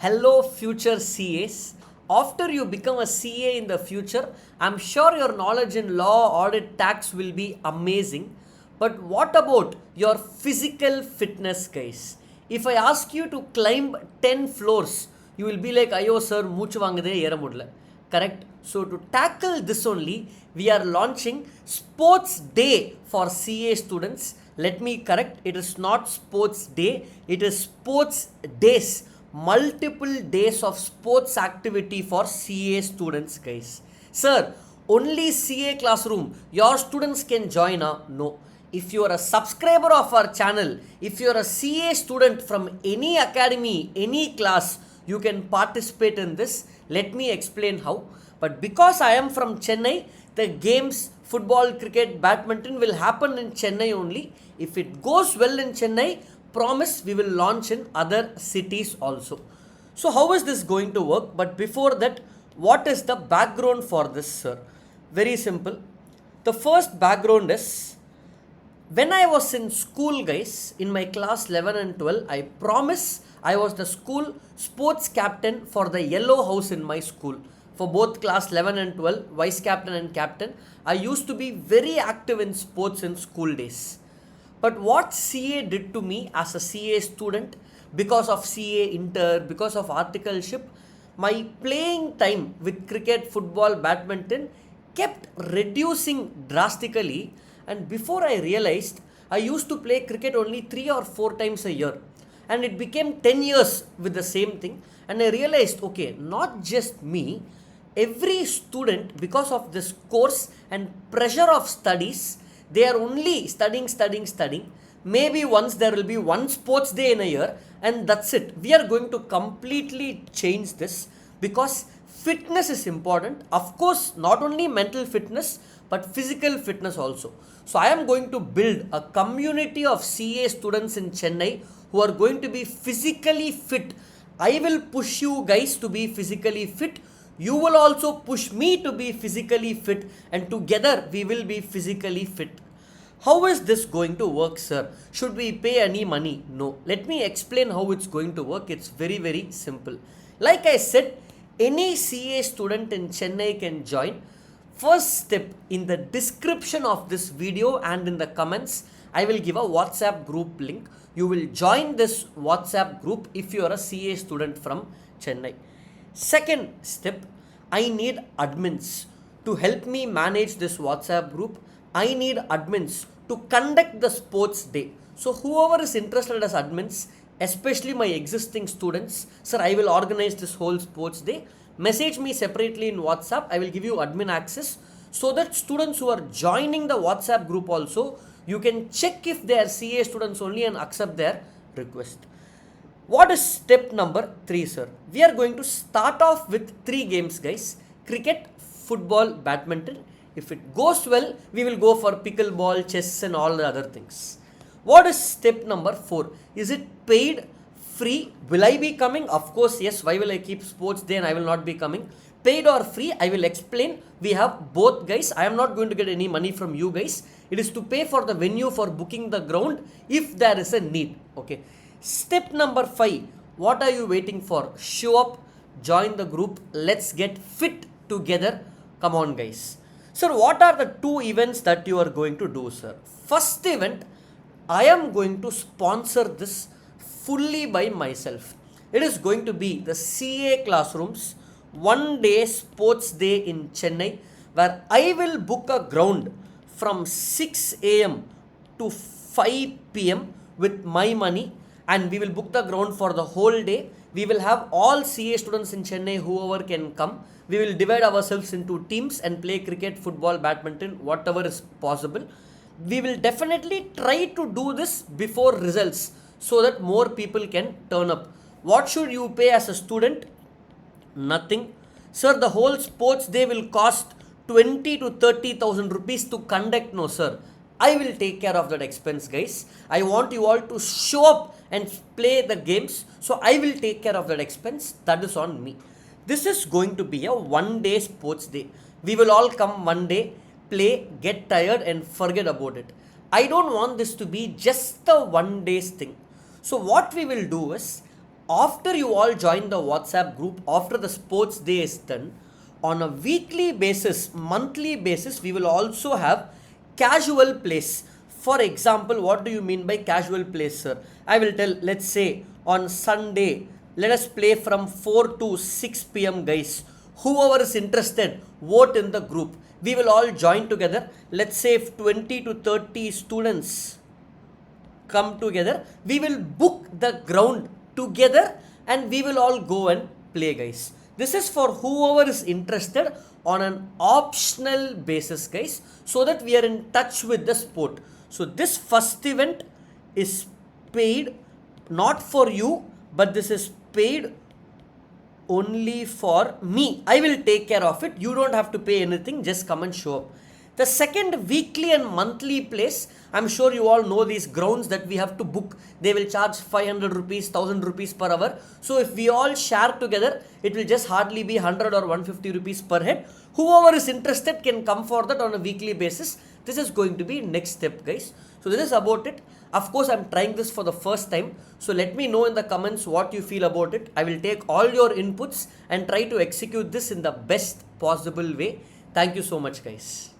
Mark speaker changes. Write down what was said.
Speaker 1: Hello, future CAs. After you become a CA in the future, I'm sure your knowledge in law, audit, tax will be amazing. But what about your physical fitness, guys? If I ask you to climb 10 floors, you will be like, Ayo, sir, moochu vaangade era mudla. Correct? So, to tackle this only, we are launching Sports Day for CA students. Let me correct, it is not Sports Day, it is Sports Days. Multiple days of sports activity for CA students, guys. Sir, only CA classroom, your students can join? No. If you are a subscriber of our channel, if you are a CA student from any academy, any class, you can participate in this. Let me explain how. But because I am from Chennai, the games, football, cricket, badminton will happen in Chennai only. If it goes well in Chennai, promise we will launch in other cities also. So how is this going to work? But before that, what is the background for this, sir? Very simple. The first background is, when I was in school, guys, in my class 11 and 12, I promise I was the school sports captain for the yellow house in my school. For both class 11 and 12, vice captain and captain, I used to be very active in sports in school days. But what CA did to me as a CA student, because of CA Inter, because of articleship, my playing time with cricket, football, badminton kept reducing drastically. And before I realized, I used to play cricket only 3 or 4 times a year. And it became 10 years with the same thing. And I realized, okay, not just me, every student, because of this course and pressure of studies, they are only studying. Maybe once there will be one sports day in a year, and that's it. We are going to completely change this because fitness is important. Of course, not only mental fitness, but physical fitness also. So I am going to build a community of CA students in Chennai who are going to be physically fit. I will push you guys to be physically fit. You will also push me to be physically fit, and together we will be physically fit. How is this going to work, sir? Should we pay any money? No. Let me explain how it's going to work. It's very, very simple. Like I said, any CA student in Chennai can join. First step, in the description of this video and in the comments, I will give a WhatsApp group link. You will join this WhatsApp group if you are a CA student from Chennai. Second step, I need admins to help me manage this WhatsApp group. I need admins to conduct the sports day. So whoever is interested as admins, especially my existing students, sir, I will organize this whole sports day. Message me separately in WhatsApp. I will give you admin access so that students who are joining the WhatsApp group also, you can check if they are CA students only and accept their request. What is step number 3, sir? We are going to start off with 3 games, guys. Cricket, football, badminton. If it goes well, we will go for pickleball, chess and all the other things. What is step number 4? Is it paid, free? Will I be coming? Of course, yes. Why will I keep sports day and I will not be coming? Paid or free? I will explain. We have both, guys. I am not going to get any money from you guys. It is to pay for the venue, for booking the ground if there is a need. Okay. Step number 5, what are you waiting for? Show up, join the group, let's get fit together. Come on, guys. Sir, what are the 2 events that you are going to do, sir? First event, I am going to sponsor this fully by myself. It is going to be the CA classrooms, 1 day sports day in Chennai, where I will book a ground from 6 a.m. to 5 p.m. with my money. And we will book the ground for the whole day. We will have all CA students in Chennai, whoever can come. We will divide ourselves into teams and play cricket, football, badminton, whatever is possible. We will definitely try to do this before results so that more people can turn up. What should you pay as a student? Nothing. Sir, the whole sports day will cost 20 to 30,000 rupees to conduct. No, sir. I will take care of that expense, guys. I want you all to show up and play the games. So I will take care of that expense. That is on me. This is going to be a 1 day sports day. We will all come 1 day, play, get tired and forget about it. I don't want this to be just a 1 day thing. So what we will do is, after you all join the WhatsApp group, after the sports day is done, on a weekly basis, monthly basis, we will also have casual plays. For example, what do you mean by casual plays, sir? I will tell, let's say on Sunday, let us play from 4 to 6 p.m. guys. Whoever is interested, vote in the group. We will all join together. Let's say if 20 to 30 students come together, we will book the ground together and we will all go and play, guys. This is for whoever is interested on an optional basis, guys, so that we are in touch with the sport. So this first event is paid not for you, but this is paid only for me. I will take care of it. You don't have to pay anything. Just come and show up. The second weekly and monthly place, I'm sure you all know these grounds that we have to book. They will charge 500 rupees, 1000 rupees per hour. So if we all share together, it will just hardly be 100 or 150 rupees per head. Whoever is interested can come for that on a weekly basis. This is going to be next step, guys. So this is about it. Of course, I'm trying this for the first time. So let me know in the comments what you feel about it. I will take all your inputs and try to execute this in the best possible way. Thank you so much, guys.